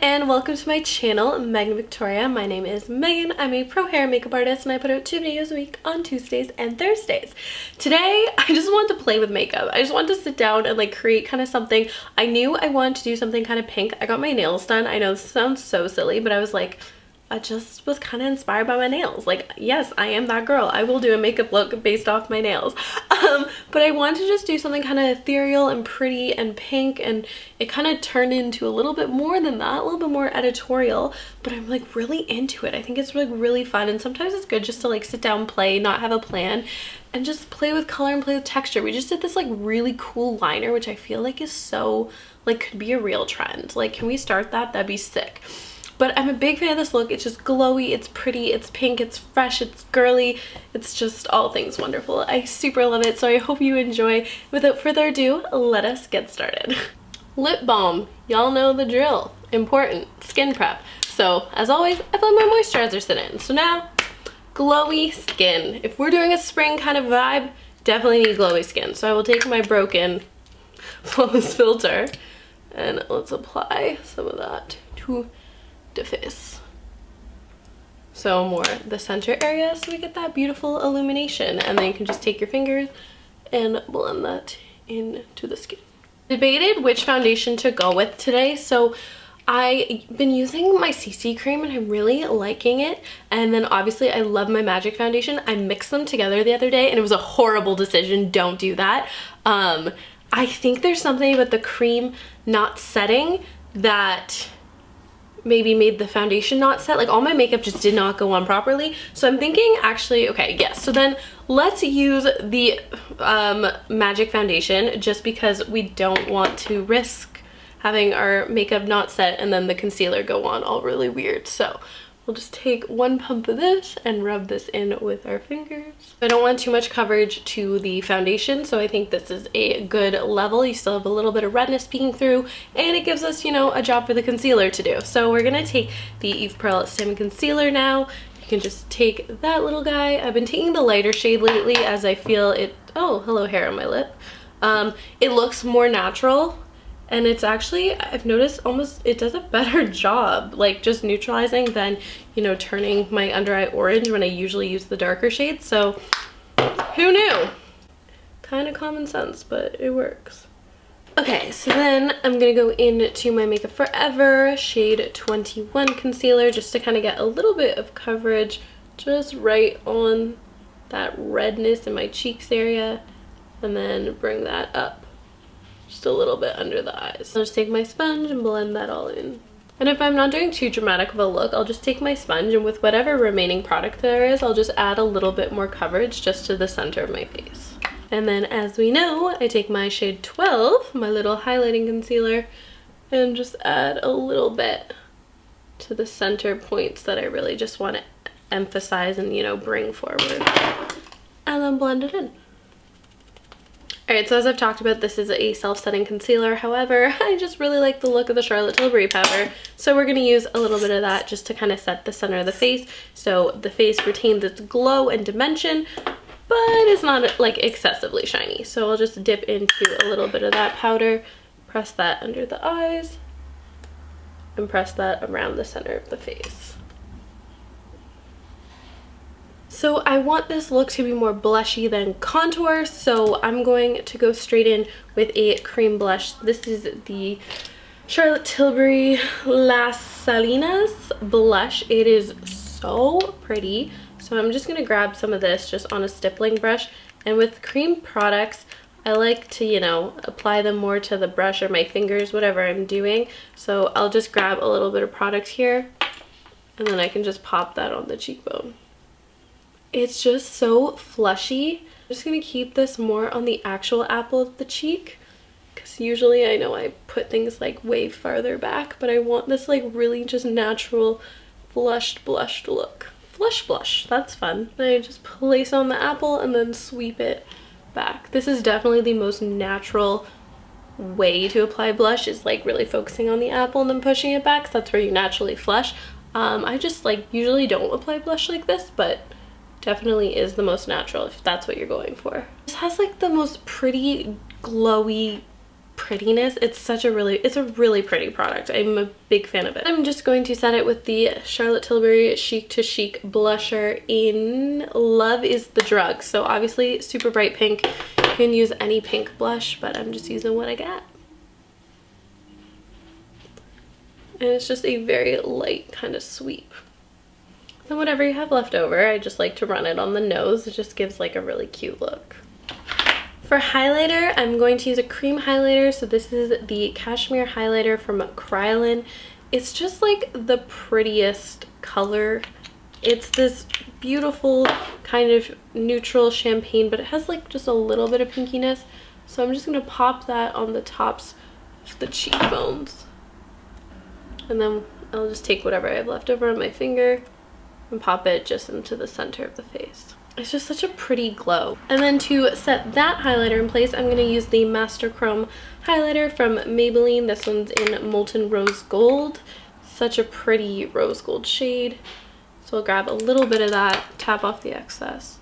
and welcome to my channel, Meghan Victoria. My name is Megan. I'm a pro hair and makeup artist and I put out 2 videos a week on Tuesdays and Thursdays. Today, I just wanted to play with makeup. I just wanted to sit down and like create kind of something. I knew I wanted to do something kind of pink. I got my nails done. I know this sounds so silly, but I was like, I just was kind of inspired by my nails. Like, yes, I am that girl. I will do a makeup look based off my nails. But I wanted to just do something kind of ethereal and pretty and pink, and it kind of turned into a little bit more than that, a little bit more editorial, but I'm like really into it. I think it's like really fun, and sometimes it's good just to like sit down, play, not have a plan, and just play with color and play with texture. We just did this like really cool liner, which I feel like is so, like, could be a real trend. Like, can we start that? That'd be sick. But I'm a big fan of this look. It's just glowy, it's pretty, it's pink, it's fresh, it's girly. It's just all things wonderful. I super love it, so I hope you enjoy. Without further ado, let us get started. Lip balm. Y'all know the drill. Important. Skin prep. So, as always, I've let my moisturizer sit in. So now, glowy skin. If we're doing a spring kind of vibe, definitely need glowy skin. So I will take my broken flawless filter and let's apply some of that to the face. So more the center area, so we get that beautiful illumination, and then you can just take your fingers and blend that into the skin. Debated which foundation to go with today, so I've been using my CC cream and I'm really liking it, and then obviously I love my Magic foundation. I mixed them together the other day and it was a horrible decision. Don't do that. I think there's something about the cream not setting that maybe made the foundation not set. Like, all my makeup just did not go on properly. So I'm thinking, actually, okay, yes. So then let's use the Magic foundation, just because we don't want to risk having our makeup not set and then the concealer go on all really weird. So we'll just take 1 pump of this and rub this in with our fingers. I don't want too much coverage to the foundation, so I think this is a good level. You still have a little bit of redness peeking through, and it gives us, you know, a job for the concealer to do. So we're gonna take the Eve Pearl Salmon Concealer now. You can just take that little guy. I've been taking the lighter shade lately as I feel it, oh, hello hair on my lip. It looks more natural. And it's actually, I've noticed almost, it does a better job, like just neutralizing than, you know, turning my under eye orange when I usually use the darker shades. So who knew? Kind of common sense, but it works. Okay, so then I'm gonna go into my Makeup Forever shade 21 concealer, just to kind of get a little bit of coverage just right on that redness in my cheeks area, and then bring that up just a little bit under the eyes. I'll just take my sponge and blend that all in. And if I'm not doing too dramatic of a look, I'll just take my sponge, and with whatever remaining product there is, I'll just add a little bit more coverage just to the center of my face. And then, as we know, I take my shade 12, my little highlighting concealer, and just add a little bit to the center points that I really just want to emphasize and, you know, bring forward. And then blend it in. Alright, so as I've talked about, this is a self-setting concealer. However, I just really like the look of the Charlotte Tilbury powder, so we're going to use a little bit of that just to kind of set the center of the face, so the face retains its glow and dimension, but it's not like excessively shiny. So I'll just dip into a little bit of that powder, press that under the eyes, and press that around the center of the face. So I want this look to be more blushy than contour, so I'm going to go straight in with a cream blush. This is the Charlotte Tilbury Las Salinas blush. It is so pretty. So I'm just gonna grab some of this just on a stippling brush, and with cream products, I like to, you know, apply them more to the brush or my fingers, whatever I'm doing. So I'll just grab a little bit of product here, and then I can just pop that on the cheekbone. It's just so flushy. I'm just gonna keep this more on the actual apple of the cheek, because usually I know I put things like way farther back, but I want this like really just natural blushed look. Flush blush, that's fun. And I just place on the apple and then sweep it back. This is definitely the most natural way to apply blush, is like really focusing on the apple and then pushing it back, because that's where you naturally flush. I just like usually don't apply blush like this, but definitely is the most natural if that's what you're going for. This has like the most pretty glowy prettiness. It's a really pretty product. I'm a big fan of it. I'm just going to set it with the Charlotte Tilbury Chic to Chic blusher in Love is the Drug. So obviously super bright pink. You can use any pink blush, but I'm just using what I got. And it's just a very light kind of sweep. Then whatever you have left over, I just like to run it on the nose. It just gives like a really cute look. For highlighter, I'm going to use a cream highlighter. So this is the Cashmere highlighter from Kryolon. It's just like the prettiest color. It's this beautiful kind of neutral champagne, but it has like just a little bit of pinkiness. So I'm just going to pop that on the tops of the cheekbones. And then I'll just take whatever I have left over on my finger and pop it just into the center of the face. It's just such a pretty glow. And then to set that highlighter in place, I'm going to use the Master Chrome highlighter from Maybelline. This one's in Molten Rose Gold. Such a pretty rose gold shade. So I'll grab a little bit of that, tap off the excess.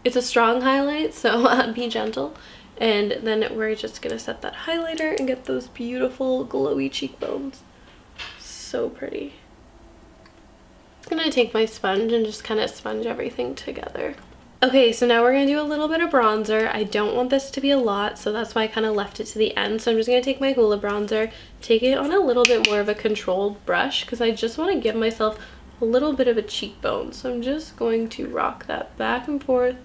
It's a strong highlight, so be gentle. And then we're just going to set that highlighter and get those beautiful glowy cheekbones. So pretty. I'm gonna take my sponge and just kind of sponge everything together. Okay, so now we're gonna do a little bit of bronzer. I don't want this to be a lot, so that's why I kind of left it to the end. So I'm just gonna take my Hoola bronzer, take it on a little bit more of a controlled brush because I just want to give myself a little bit of a cheekbone. So I'm just going to rock that back and forth,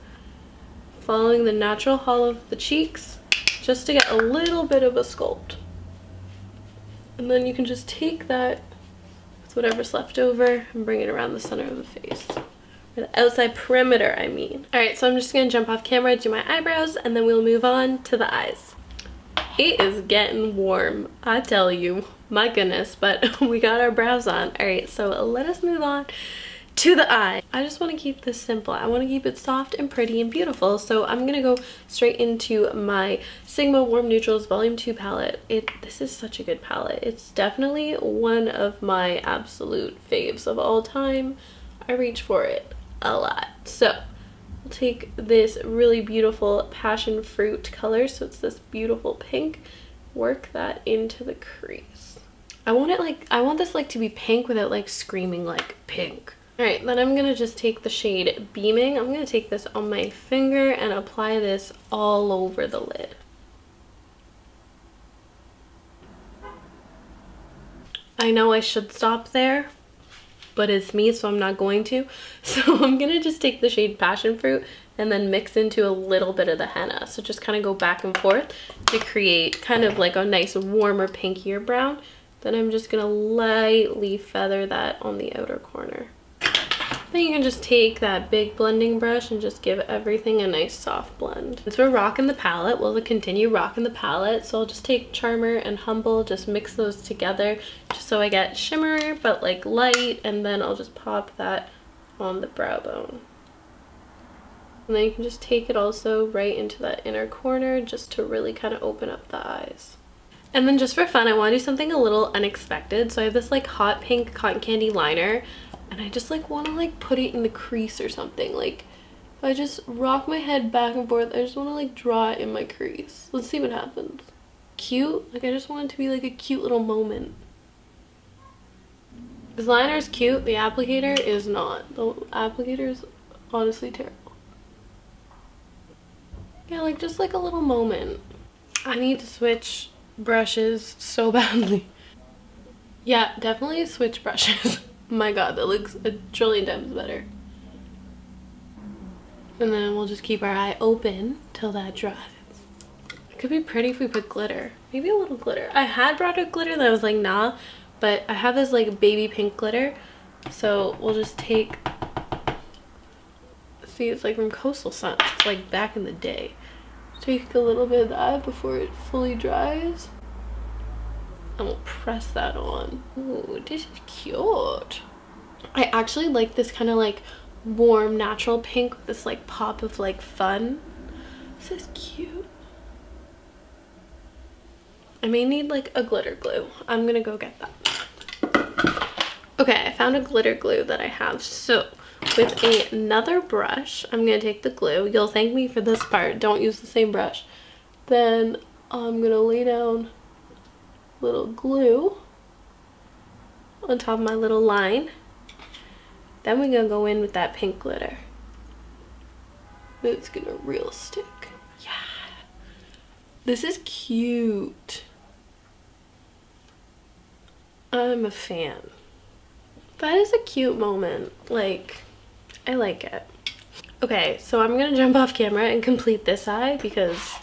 following the natural hollow of the cheeks, just to get a little bit of a sculpt. And then you can just take that whatever's left over and bring it around the center of the face, or the outside perimeter, I mean. All right, so I'm just gonna jump off camera, do my eyebrows, and then we'll move on to the eyes. It is getting warm, I tell you, my goodness, but we got our brows on. All right, so let us move on to the eye. I just want to keep this simple. I want to keep it soft and pretty and beautiful. So I'm going to go straight into my Sigma Warm Neutrals Volume 2 palette. This is such a good palette. It's definitely one of my absolute faves of all time. I reach for it a lot. So I'll take this really beautiful passion fruit color. So it's this beautiful pink. Work that into the crease. I want this like to be pink without like screaming like pink. Alright, then I'm going to just take the shade Beaming. I'm going to take this on my finger and apply this all over the lid. I know I should stop there, but it's me, so I'm not going to. So I'm going to just take the shade Passion Fruit and then mix into a little bit of the henna. So just kind of go back and forth to create kind of like a nice warmer pinkier brown. Then I'm just going to lightly feather that on the outer corner. Then you can just take that big blending brush and just give everything a nice soft blend. Since we're rocking the palette, we'll continue rocking the palette. So I'll just take Charmer and Humble, just mix those together just so I get shimmer but like light, and then I'll just pop that on the brow bone. And then you can just take it also right into that inner corner just to really kind of open up the eyes. And then just for fun, I want to do something a little unexpected. So I have this like hot pink cotton candy liner, and I just like want to like put it in the crease or something. Like if I just rock my head back and forth, I just want to like draw it in my crease. Let's see what happens. Cute. Like I just want it to be like a cute little moment. This liner is cute. The applicator is not. The applicator is honestly terrible. Yeah, like just like a little moment. I need to switch brushes so badly. Yeah, definitely switch brushes. My god, that looks a trillion times better. And then we'll just keep our eye open till that dries. It could be pretty if we put glitter. Maybe a little glitter. I had brought a glitter that I was like, nah, but I have this like baby pink glitter. So we'll just take, see, it's like from Coastal Sun. It's like back in the day. Take a little bit of that before it fully dries. And we'll press that on. Ooh, this is cute. I actually like this kind of like warm natural pink with this like pop of like fun. This is cute. I may need like a glitter glue. I'm gonna go get that. Okay, I found a glitter glue that I have. So with another brush, I'm gonna take the glue. You'll thank me for this part. Don't use the same brush. Then I'm gonna lay down little glue on top of my little line. Then we're gonna go in with that pink glitter. It's gonna real stick. Yeah. This is cute. I'm a fan. That is a cute moment. Like, I like it. Okay, so I'm gonna jump off camera and complete this eye because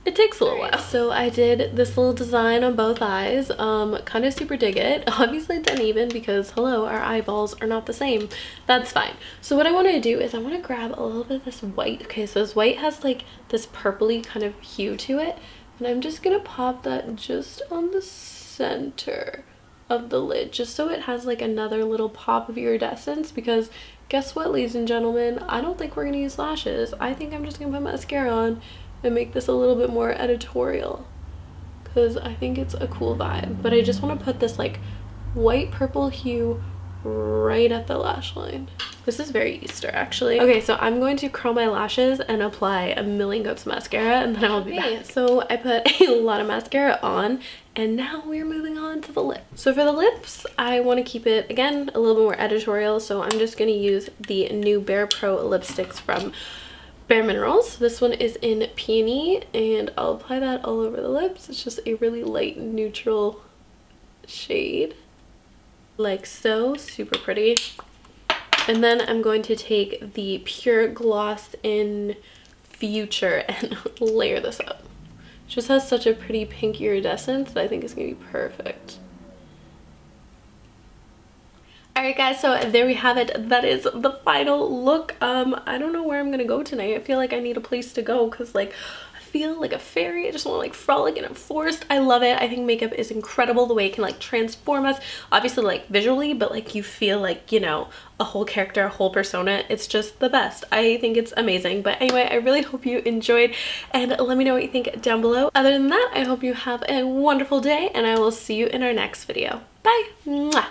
it takes a little while. So I did this little design on both eyes. Kind of super dig it. Obviously it's uneven because hello, our eyeballs are not the same. That's fine. So what I want to do is I want to grab a little bit of this white. Okay, so this white has like this purpley kind of hue to it. And I'm just gonna pop that just on the center of the lid, just so it has like another little pop of iridescence, because guess what, ladies and gentlemen, I don't think we're gonna use lashes. I think I'm just gonna put mascara on and make this a little bit more editorial because I think it's a cool vibe. But I just want to put this like white purple hue right at the lash line. This is very Easter actually. Okay, so I'm going to curl my lashes and apply a million coats of mascara and then I'll be back. So I put a lot of mascara on and now we're moving on to the lip. So for the lips, I want to keep it again a little bit more editorial, so I'm just going to use the new Bare Pro lipsticks from Bare Minerals. This one is in Peony and I'll apply that all over the lips. It's just a really light neutral shade, like so. Super pretty. And then I'm going to take the Pure Gloss in Future and layer this up. It just has such a pretty pink iridescence that I think it's gonna be perfect. Alright guys, so there we have it. That is the final look. I don't know where I'm gonna go tonight. I feel like I need a place to go because like I feel like a fairy. I just want to like frolic in a forest. I love it. I think makeup is incredible, the way it can like transform us, obviously like visually, but like you feel like, you know, a whole character, a whole persona. It's just the best. I think it's amazing. But anyway, I really hope you enjoyed and let me know what you think down below. Other than that, I hope you have a wonderful day and I will see you in our next video. Bye. Mwah.